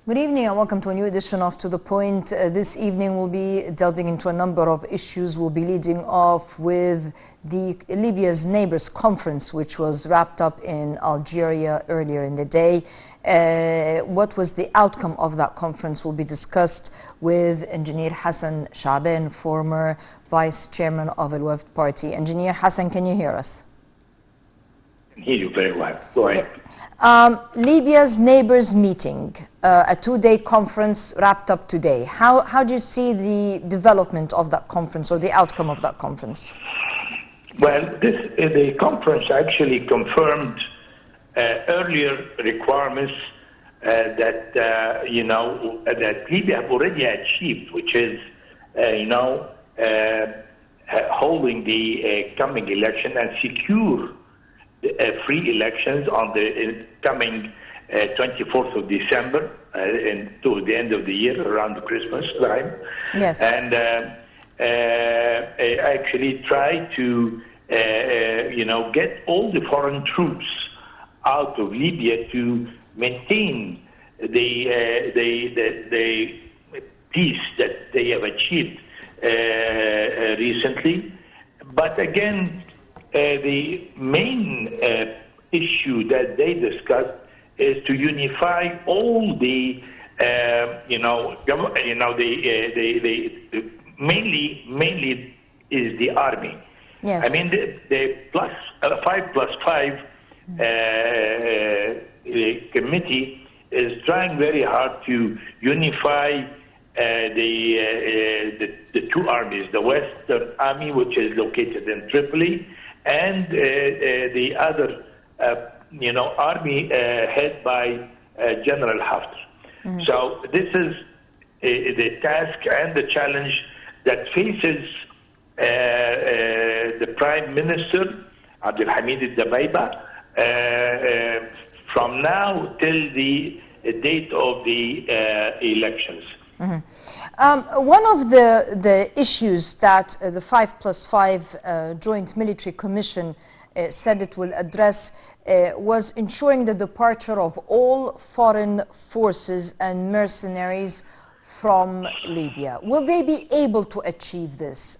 Good evening and welcome to a new edition of To The Point. This evening we'll be delving into a number of issues. We'll be leading off with the Libya's Neighbors Conference, which was wrapped up in Algeria earlier in the day. What was the outcome of that conference will be discussed with Engineer Hassan Shaben, former Vice Chairman of Al Wafd Party. Engineer Hassan, can you hear us? I can hear you very well. Go ahead. Libya's Neighbors meeting, a two-day conference wrapped up today. How do you see the development of that conference or the outcome of that conference? Well, the conference actually confirmed earlier requirements that that Libya have already achieved, which is holding the coming election and secure free elections on the coming 24th of December to the end of the year, around Christmas time. Yes. And actually try to get all the foreign troops out of Libya to maintain the peace that they have achieved recently. But again, the main issue that they discussed is to unify all the, mainly is the army. Yes. I mean, the 5+5 committee is trying very hard to unify the two armies, the Western Army, which is located in Tripoli, and the other, army head by General Haftar. Mm-hmm. So this is the task and the challenge that faces the Prime Minister, Abdelhamid al-Dabaiba, from now till the date of the elections. Mm-hmm. One of the issues that the 5+5 Joint Military Commission said it will address was ensuring the departure of all foreign forces and mercenaries from Libya. Will they be able to achieve this?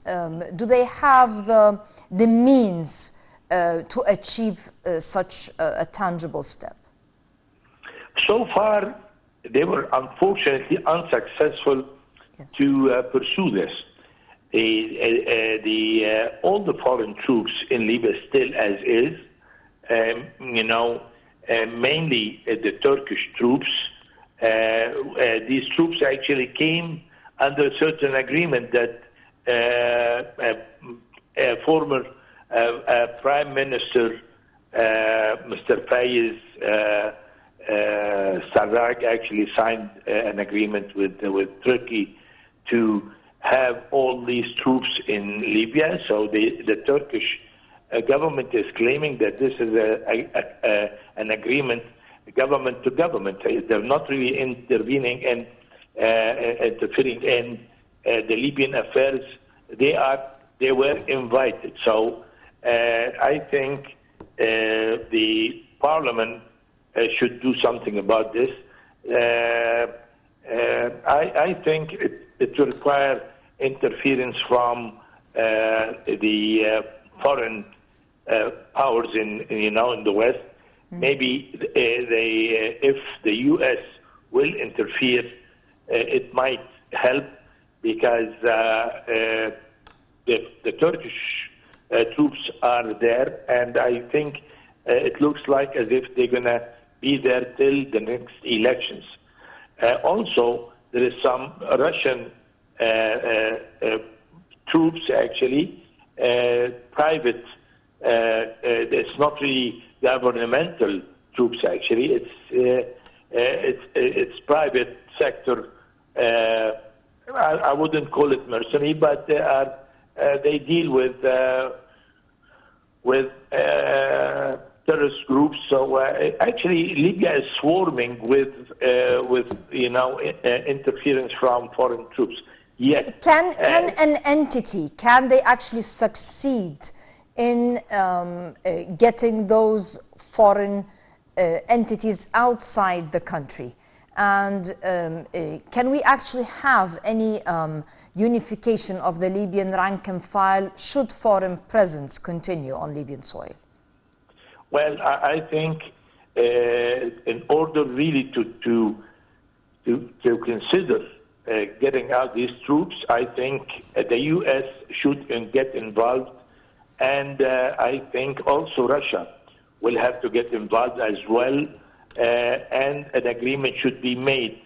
Do they have the means to achieve such a tangible step? So far, they were unfortunately unsuccessful to pursue this. All the foreign troops in Libya still as is, mainly the Turkish troops. These troops actually came under a certain agreement that former Prime Minister Mr. Fayez Sarraj actually signed an agreement with Turkey to have all these troops in Libya. So the Turkish government is claiming that this is an agreement government to government. They're not really intervening and interfering in the Libyan affairs. They were invited. So I think the parliament should do something about this. I think it will require interference from the foreign powers in the West. Maybe if the U.S. will interfere, it might help, because the Turkish troops are there, and I think it looks like as if they're going to be there till the next elections. Also, there is some Russian troops, actually, private. It's not really governmental troops, actually. It's private sector. I wouldn't call it mercenary, but they deal with terrorist groups. So actually, Libya is swarming with interference from foreign troops. Yes. Can an entity, can they actually succeed in getting those foreign entities outside the country? And can we actually have any unification of the Libyan rank and file should foreign presence continue on Libyan soil? Well, I think in order really to consider getting out these troops, I think the U.S. should get involved, and I think also Russia will have to get involved as well, and an agreement should be made.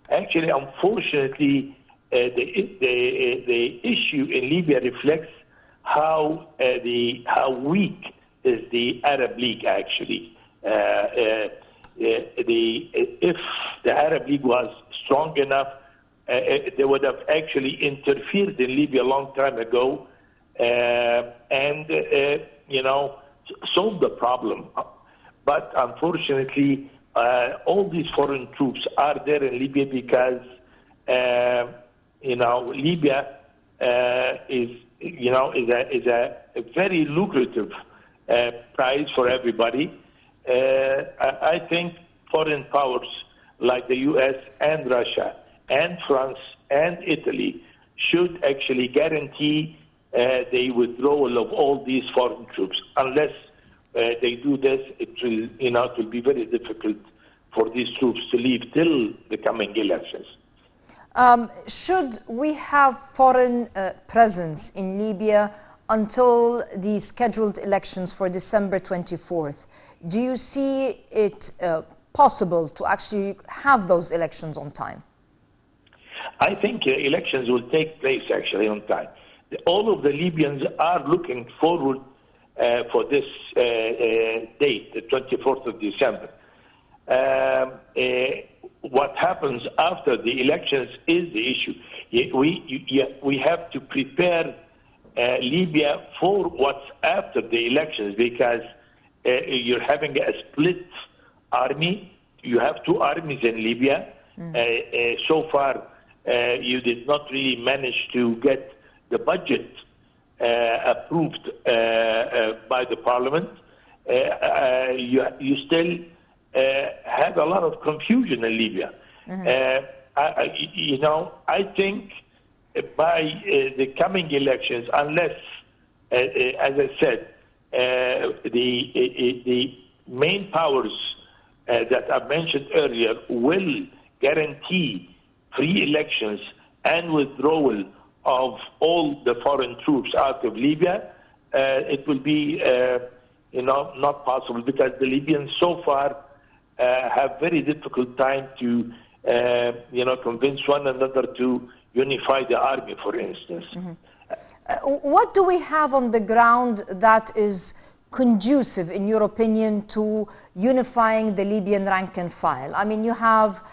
Actually, unfortunately, the issue in Libya reflects how weak is the Arab League actually. If the Arab League was strong enough, they would have actually interfered in Libya a long time ago, and solved the problem. But unfortunately, all these foreign troops are there in Libya because Libya is a very lucrative prize for everybody. I think foreign powers like the U.S. and Russia and France and Italy should actually guarantee the withdrawal of all these foreign troops. Unless they do this, it will be very difficult for these troops to leave till the coming elections. Should we have foreign presence in Libya until the scheduled elections for December 24th? Do you see it possible to actually have those elections on time? I think elections will take place actually on time. All of the Libyans are looking forward for this date, the 24th of December. What happens after the elections is the issue. We have to prepare Libya for what's after the elections, because you're having a split army. You have two armies in Libya. So far, you did not really manage to get the budget approved by the parliament. You still have a lot of confusion in Libya. I think by the coming elections, unless, as I said, the main powers that I mentioned earlier will guarantee free elections and withdrawal of all the foreign troops out of Libya, it will be not possible, because the Libyans so far have very difficult time to convince one another to unify the army, for instance. What do we have on the ground that is conducive, in your opinion, to unifying the Libyan rank and file? I mean, you have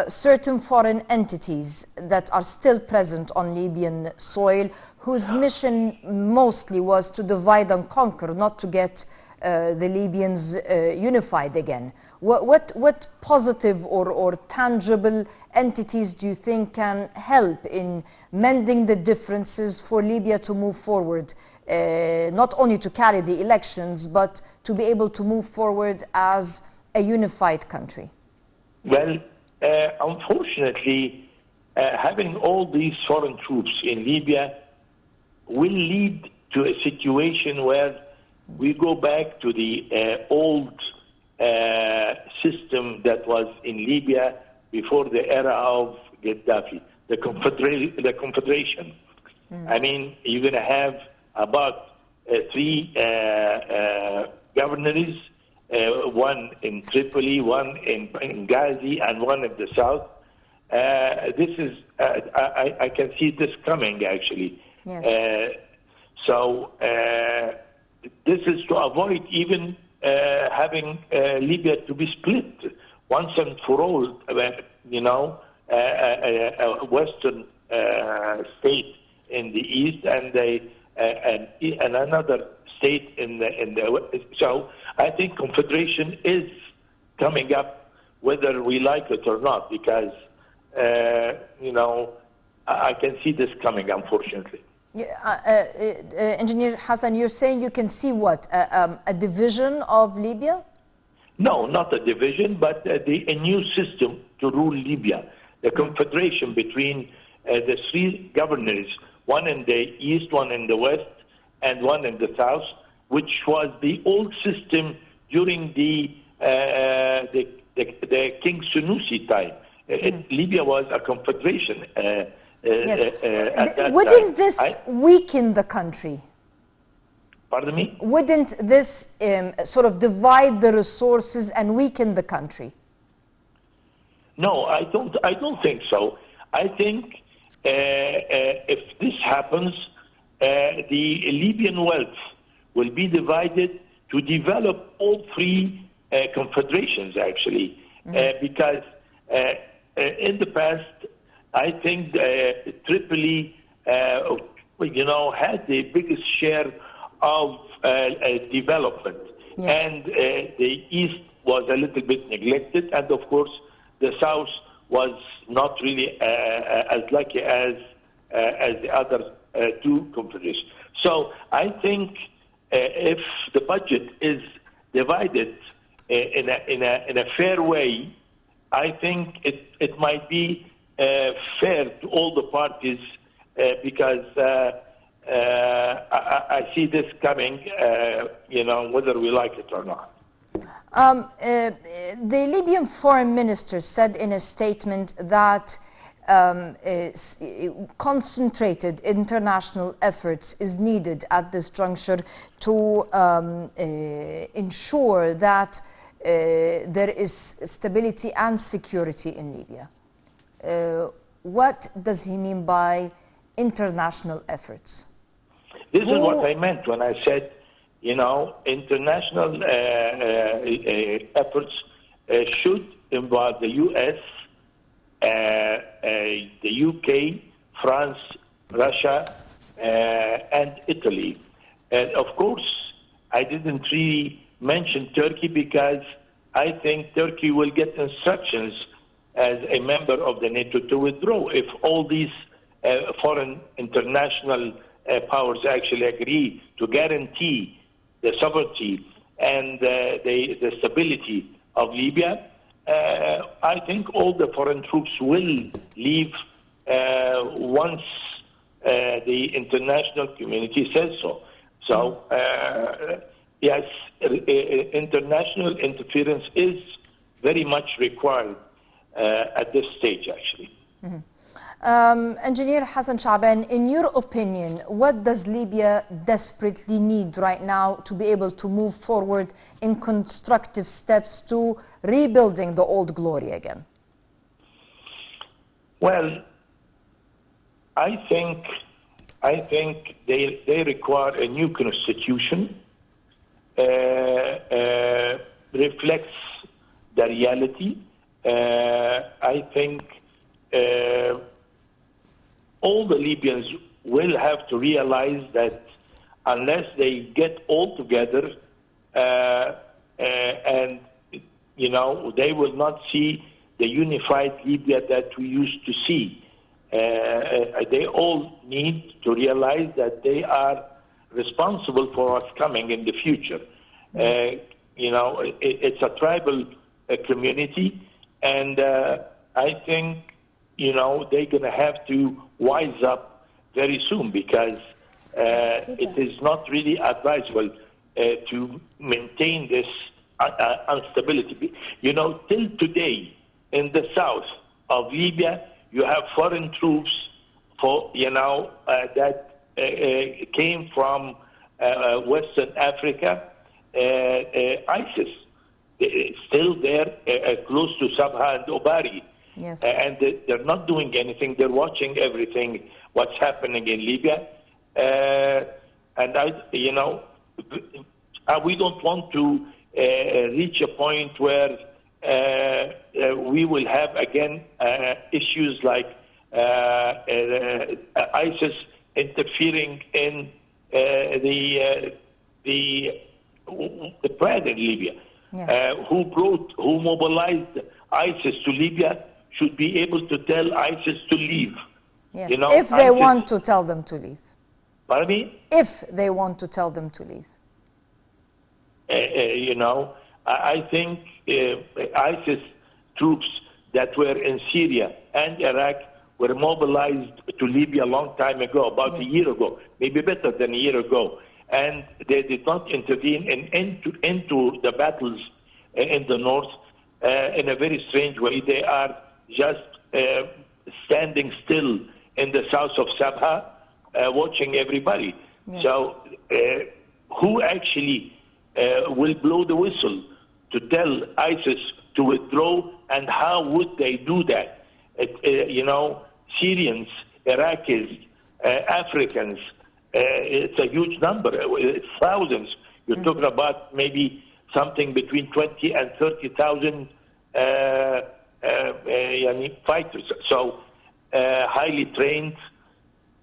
certain foreign entities that are still present on Libyan soil, whose mission mostly was to divide and conquer, not to get the Libyans unified again. What positive or tangible entities do you think can help in mending the differences for Libya to move forward, not only to carry the elections, but to be able to move forward as a unified country? Well, unfortunately, having all these foreign troops in Libya will lead to a situation where we go back to the old system that was in Libya before the era of Gaddafi, the Confederation. I mean, you're going to have about three governors, one in Tripoli, one in Benghazi, and one in the south. This is, I can see this coming, actually. Yes. This is to avoid even having Libya to be split once and for all. A Western state in the east and another state in the west. So I think Confederation is coming up, whether we like it or not, because I can see this coming, unfortunately. Engineer Hassan, you're saying you can see what? A division of Libya? No, not a division, but a new system to rule Libya. The confederation between the three governors, one in the east, one in the west, and one in the south, which was the old system during the King Sunusi time. Libya was a confederation. Wouldn't this weaken the country? Pardon me? Wouldn't this sort of divide the resources and weaken the country? No, I don't think so. I think if this happens, the Libyan wealth will be divided to develop all three confederations, actually, because in the past, I think Tripoli, had the biggest share of development, and the east was a little bit neglected, and of course, the south was not really as lucky as the other two confederations. So I think if the budget is divided in a fair way, I think it might be fair to all the parties because I see this coming, whether we like it or not. The Libyan foreign minister said in a statement that concentrated international efforts is needed at this juncture to ensure that there is stability and security in Libya. What does he mean by international efforts? This is what I meant when I said, international efforts should involve the U.S., the UK, France, Russia, and Italy. And of course, I didn't really mention Turkey because I think Turkey will get instructions as a member of the NATO to withdraw if all these foreign international powers actually agree to guarantee the sovereignty and the stability of Libya. I think all the foreign troops will leave once the international community says so. So, yes, international interference is very much required at this stage, actually. Engineer Hassan Shaaban, in your opinion, what does Libya desperately need right now to be able to move forward in constructive steps to rebuilding the old glory again? Well, I think they require a new constitution, reflects the reality. I think all the Libyans will have to realize that unless they get all together and, they will not see the unified Libya that we used to see. They all need to realize that they are responsible for what's coming in the future. It's a tribal community, and I think, they're going to have to wise up very soon because it is not really advisable to maintain this instability. Till today, in the south of Libya, you have foreign troops that came from Western Africa, ISIS, still there, close to Sabha and Obari. Yes. And they're not doing anything. They're watching everything, what's happening in Libya. And we don't want to reach a point where we will have again issues like ISIS interfering in the plan in Libya. Yes. Who mobilized ISIS to Libya should be able to tell ISIS to leave. Yes. If they want to tell them to leave. Pardon me? If they want to tell them to leave. I think ISIS troops that were in Syria and Iraq were mobilized to Libya a long time ago, about a year ago, maybe better than a year ago. And they did not intervene into the battles in the north in a very strange way. They are just standing still in the south of Sabha, watching everybody. Yes. So who actually will blow the whistle to tell ISIS to withdraw, and how would they do that? You know, Syrians, Iraqis, Africans, it's a huge number. It's thousands. You're talking about maybe something between 20 and 30,000 fighters. So highly trained,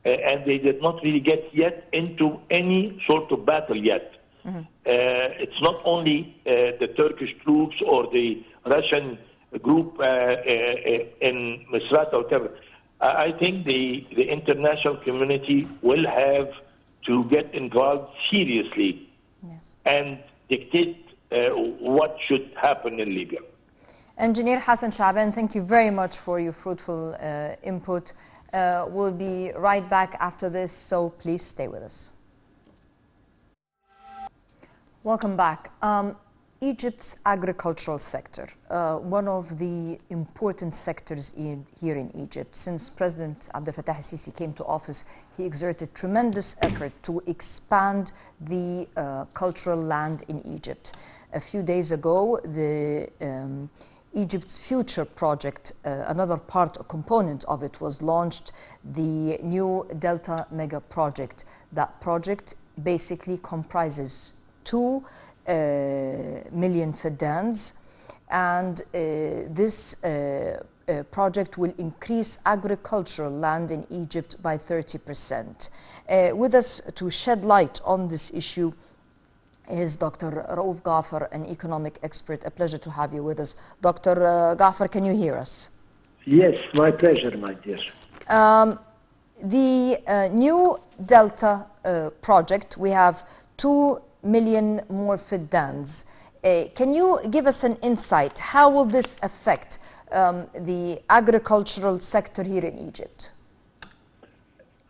and they did not really get yet into any sort of battle yet. It's not only the Turkish troops or the Russian group in Misrata or whatever. I think the international community will have to get involved seriously and dictate what should happen in Libya. Engineer Hassan Shaaban, thank you very much for your fruitful input. We'll be right back after this, so please stay with us. Welcome back. Egypt's agricultural sector, one of the important sectors here in Egypt. Since President Abdel Fattah al-Sisi came to office, he exerted tremendous effort to expand the cultural land in Egypt. A few days ago, the Egypt's Future project, another part, a component of it, was launched, the new Delta Mega Project. That project basically comprises 2 million fiddans, and this project will increase agricultural land in Egypt by 30%. With us to shed light on this issue is Dr. Raouf Ghafer, an economic expert. A pleasure to have you with us. Dr. Ghafer, can you hear us? Yes, my pleasure, my dear. The new Delta project, we have 2 million more fiddans. Can you give us an insight? How will this affect the agricultural sector here in Egypt?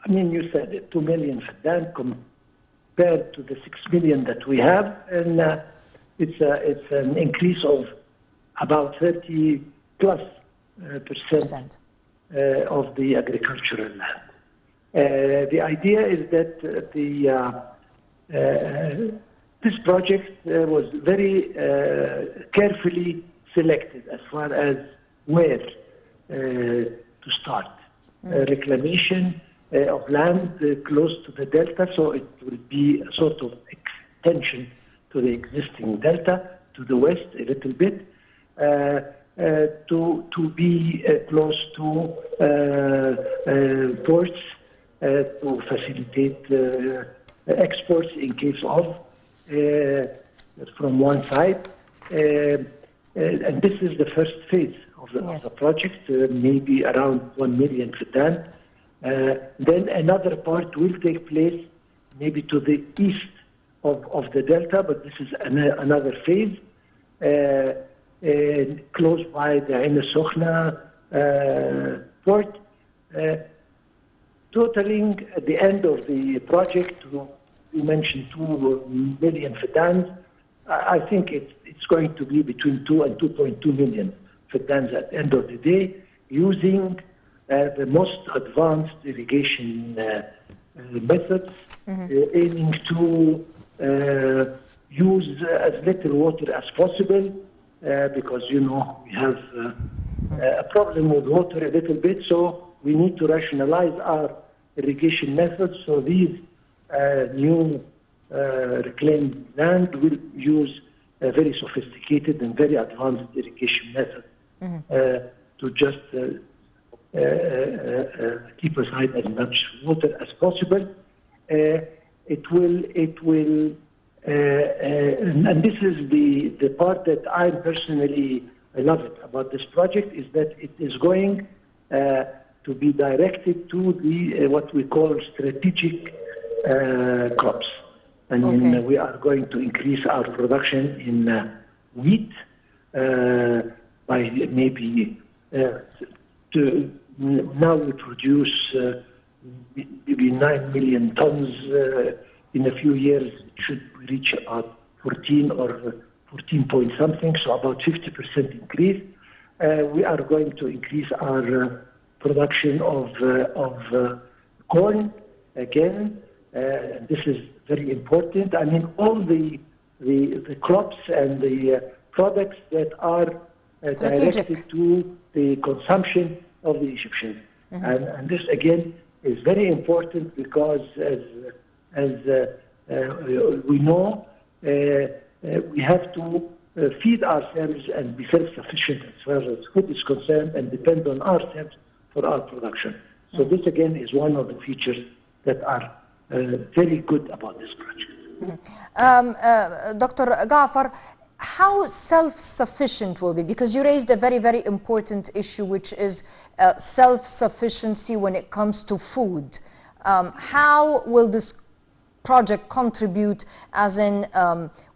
I mean, you said it, 2 million fiddan compared to the 6 million that we have, and it's an increase of about 30 plus percent of the agricultural land. The idea is that this project was very carefully selected as far as where to start. Reclamation of land close to the delta, so it will be a sort of extension to the existing delta, to the west a little bit, to be close to ports, to facilitate exports in case of, from one side. And this is the first phase of the project, maybe around 1 million fiddan. Then another part will take place maybe to the east of the delta, but this is another phase, close by the Ain al-Sokhna port, totaling at the end of the project, you mentioned 2 million fiddans. I think it's going to be between 2 and 2.2 million fiddans at the end of the day, using the most advanced irrigation methods, aiming to use as little water as possible, because, you know, we have a problem with water a little bit, so we need to rationalize our irrigation methods. So these new reclaimed land will use a very sophisticated and very advanced irrigation method to just keep aside as much water as possible. It will, and this is the part that I personally love it about this project, is that it is going to be directed to the what we call strategic crops. I mean, we are going to increase our production in wheat by maybe now we produce maybe 9 million tons. In a few years, it should reach about 14 or 14 point something, so about 50% increase. We are going to increase our production of corn again. This is very important. I mean, all the crops and the products that are directed to the consumption of the Egyptians. And this, again, is very important because, as we know, we have to feed ourselves and be self-sufficient as far as food is concerned and depend on ourselves for our production. So this, again, is one of the features that are very good about this project. Dr. Ghaffar, how self-sufficient will be? Because you raised a very, very important issue, which is self-sufficiency when it comes to food. How will this project contribute, as in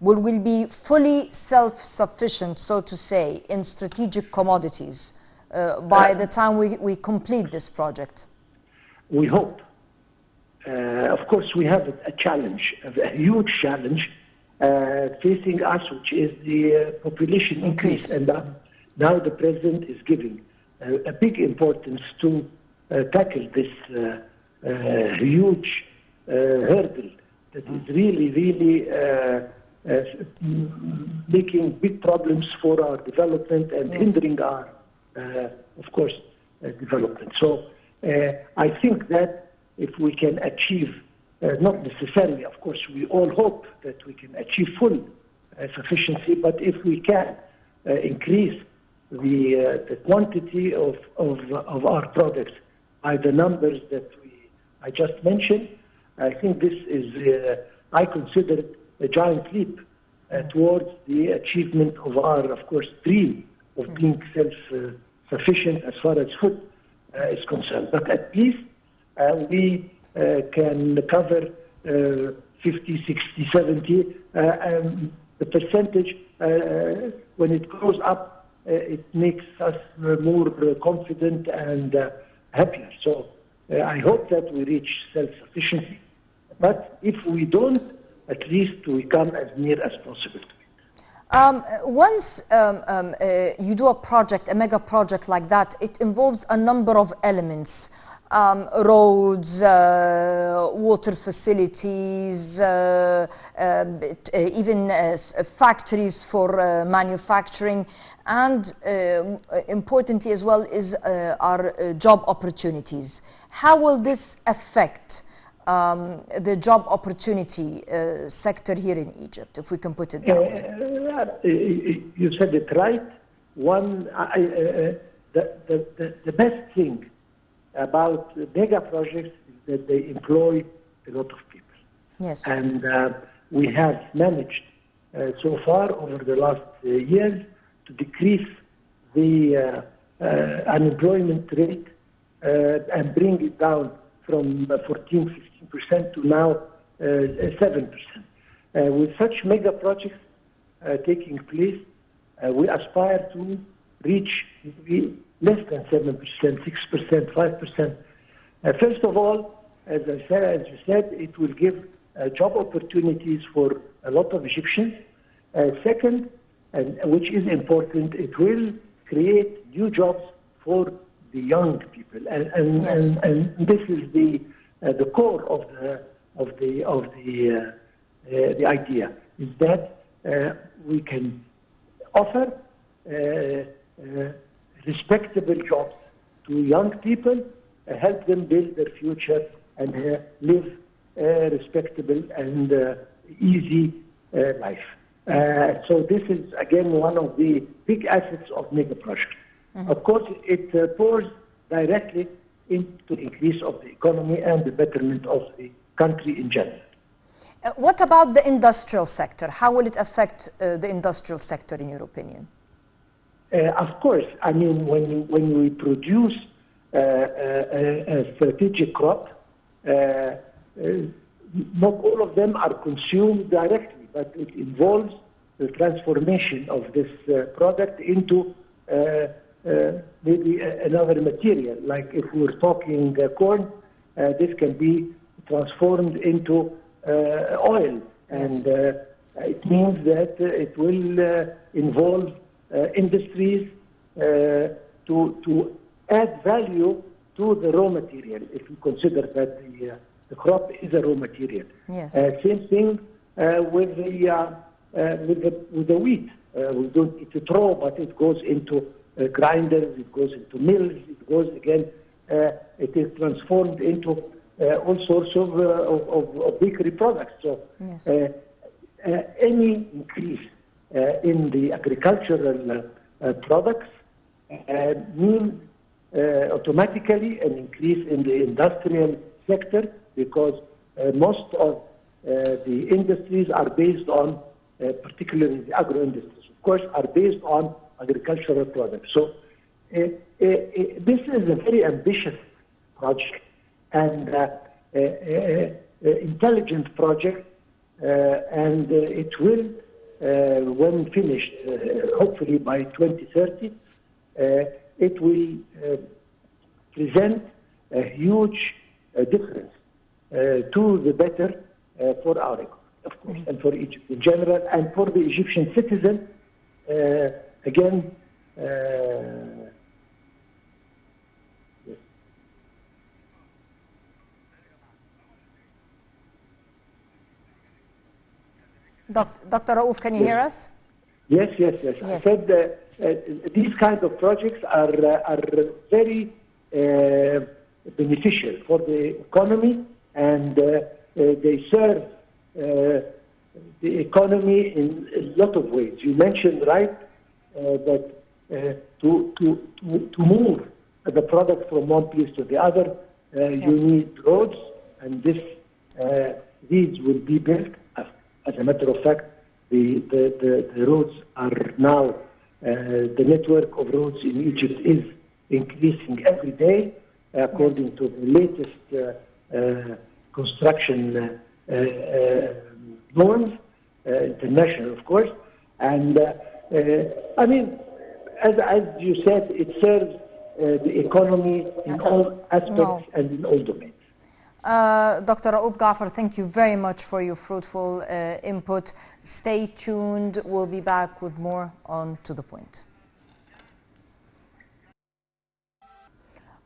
will we be fully self-sufficient, so to say, in strategic commodities by the time we complete this project? We hope. Of course, we have a challenge, a huge challenge facing us, which is the population increase. And now the President is giving a big importance to tackle this huge hurdle that is really making big problems for our development and hindering our, of course, development. So I think that if we can achieve, not necessarily, of course, we all hope that we can achieve full sufficiency, but if we can increase the quantity of our products by the numbers that I just mentioned, I think this is, I consider it a giant leap towards the achievement of our, of course, dream of being self-sufficient as far as food is concerned. But at least we can cover 50, 60, 70. The percentage, when it goes up, it makes us more confident and happier. So I hope that we reach self-sufficiency. But if we don't, at least we come as near as possible to it. Once you do a project, a mega project like that, it involves a number of elements. Roads, water facilities, even factories for manufacturing, and importantly as well is our job opportunities. How will this affect the job opportunity sector here in Egypt, if we can put it that way? You said it right. One, the best thing about mega projects is that they employ a lot of people. Yes. And we have managed so far over the last years to decrease the unemployment rate and bring it down from 14, 15% to now 7%. With such mega projects taking place, we aspire to reach less than 7%, 6%, 5%. First of all, as you said, it will give job opportunities for a lot of Egyptians. Second, and which is important, it will create new jobs for the young people, and this is the core of the idea, is that we can offer respectable jobs to young people, help them build their future and live a respectable and easy life. So this is, again, one of the big assets of mega projects. Of course, it pours directly into the increase of the economy and the betterment of the country in general. What about the industrial sector? How will it affect the industrial sector, in your opinion? Of course, I mean, when we produce a strategic crop, not all of them are consumed directly, but it involves the transformation of this product into maybe another material. Like if we're talking corn, this can be transformed into oil, and it means that it will involve industries to add value to the raw material, if you consider that the crop is a raw material. Yes. Same thing with the wheat. We don't eat it raw, but it goes into grinders, it goes into mills, it goes again, it is transformed into all sorts of bakery products. So Yes. any increase in the agricultural products means automatically an increase in the industrial sector, because most of the industries are based on, particularly the agro industries, of course, are based on agricultural products. So this is a very ambitious project and intelligent project, and it will, when finished, hopefully by 2030, it will present a huge difference to the better for our economy, of course, and for Egypt in general, and for the Egyptian citizen. Again, Dr. Raouf, can you hear us? Yes. I said these kind of projects are very beneficial for the economy, and they serve the economy in a lot of ways. You mentioned, right, that to move the product from one place to the other, you need roads, and these will be built. As a matter of fact, the roads are now, the network of roads in Egypt is increasing every day, according to the latest construction norms, international, of course. And I mean, as you said, it serves the economy in all aspects and in all domains. Dr. Raouf Ghaffar, thank you very much for your fruitful input. Stay tuned. We'll be back with more on To The Point.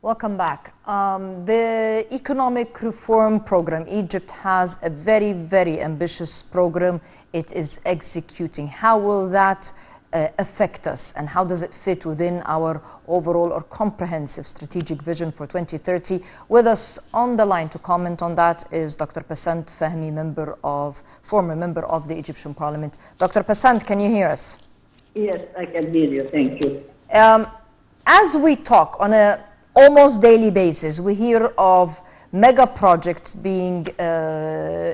Welcome back. The economic reform program, Egypt has a very, very ambitious program it is executing. How will that affect us, and how does it fit within our overall or comprehensive strategic vision for 2030? With us on the line to comment on that is Dr. Passant Fahmy, former member of the Egyptian Parliament. Dr. Passant, can you hear us? Yes, I can hear you. Thank you. As we talk on a almost daily basis, we hear of mega projects being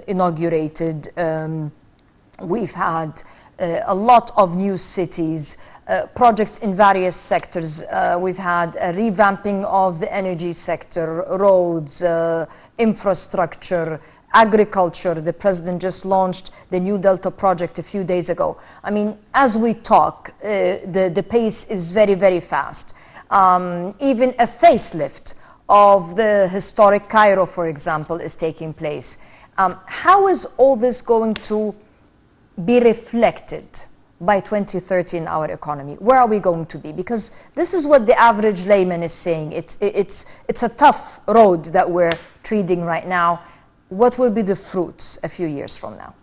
inaugurated. We've had a lot of new cities, projects in various sectors. We've had a revamping of the energy sector, roads, infrastructure, agriculture. The president just launched the New Delta project a few days ago. I mean, as we talk, the pace is very, very fast. Even a facelift of the historic Cairo, for example, is taking place. How is all this going to be reflected by 2030 in our economy? Where are we going to be? Because this is what the average layman is saying. It's a tough road that we're treading right now. What will be the fruits a few years from now?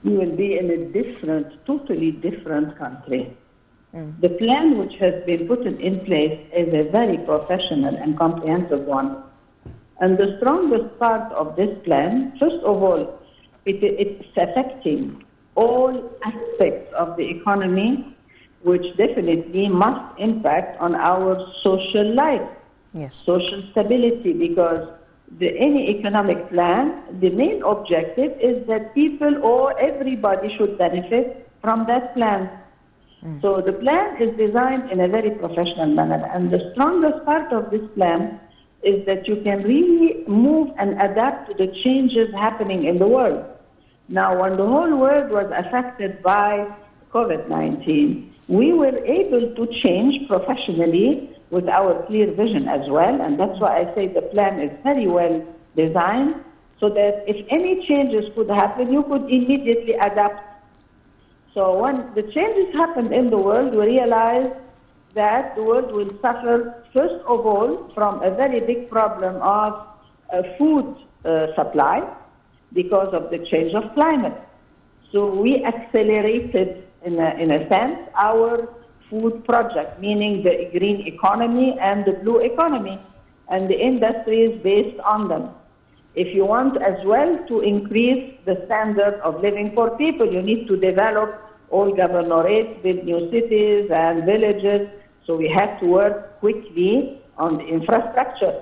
We will be in a totally different country. The plan which has been put in place is a very professional and comprehensive one. And the strongest part of this plan, first of all, it's affecting all aspects of the economy, which definitely must impact on our social life, social stability, because any economic plan, the main objective is that people or everybody should benefit from that plan. So the plan is designed in a very professional manner, and the strongest part of this plan is that you can really move and adapt to the changes happening in the world. Now, when the whole world was affected by COVID-19, we were able to change professionally with our clear vision as well, and that's why I say the plan is very well designed, so that if any changes could happen, you could immediately adapt. So when the changes happened in the world, we realized that the world will suffer, first of all, from a very big problem of food supply because of the change of climate. So we accelerated, in a sense, our food project, meaning the green economy and the blue economy, and the industries based on them. If you want as well to increase the standard of living for people, you need to develop all governorates, build new cities and villages. So we have to work quickly on the infrastructure.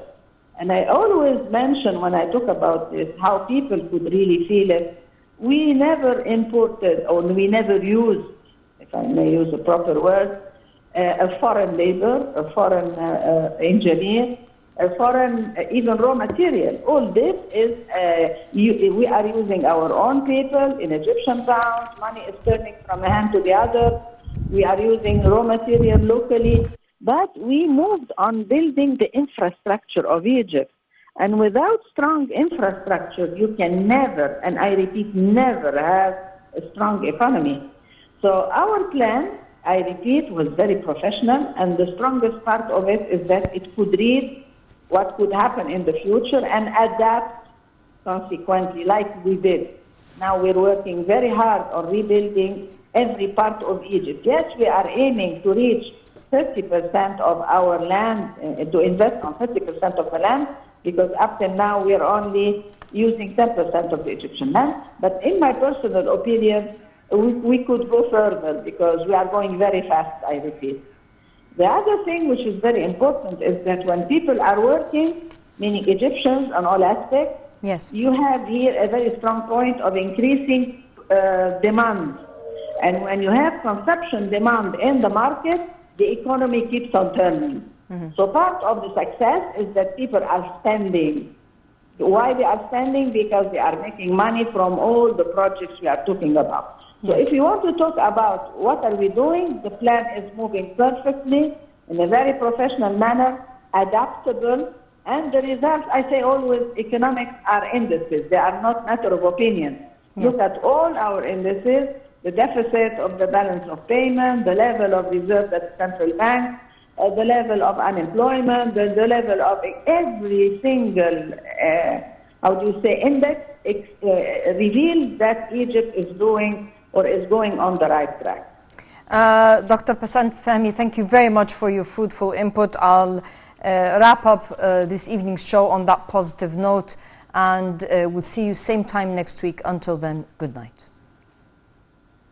And I always mention when I talk about this, how people could really feel it. We never imported, or we never used, if I may use a proper word, a foreign labor, a foreign engineer, a foreign even raw material. All this is, we are using our own people in Egyptian pounds, money is turning from a hand to the other. We are using raw material locally, but we moved on building the infrastructure of Egypt. And without strong infrastructure, you can never, and I repeat, never have a strong economy. So our plan, I repeat, was very professional, and the strongest part of it is that it could read what could happen in the future and adapt consequently, like we did. Now we're working very hard on rebuilding every part of Egypt. Yes, we are aiming to reach 30% of our land, to invest on 30% of the land, because up till now we are only using 10% of the Egyptian land. But in my personal opinion, we could go further because we are going very fast, I repeat. The other thing which is very important is that when people are working, meaning Egyptians on all aspects, yes, you have here a very strong point of increasing demand. And when you have consumption demand in the market, the economy keeps on turning. Mm-hmm. So part of the success is that people are spending. Why they are spending? Because they are making money from all the projects we are talking about. So if you want to talk about what are we doing, the plan is moving perfectly in a very professional manner, adaptable, and the results, I say always, economics are indices. They are not matter of opinion. Yes. Look at all our indices, the deficit of the balance of payment, the level of reserves at the central bank, the level of unemployment, the level of every single, index reveals that Egypt is doing or is going on the right track. Dr. Bassam Fahmy, thank you very much for your fruitful input. I'll wrap up this evening's show on that positive note, and we'll see you same time next week. Until then, good night.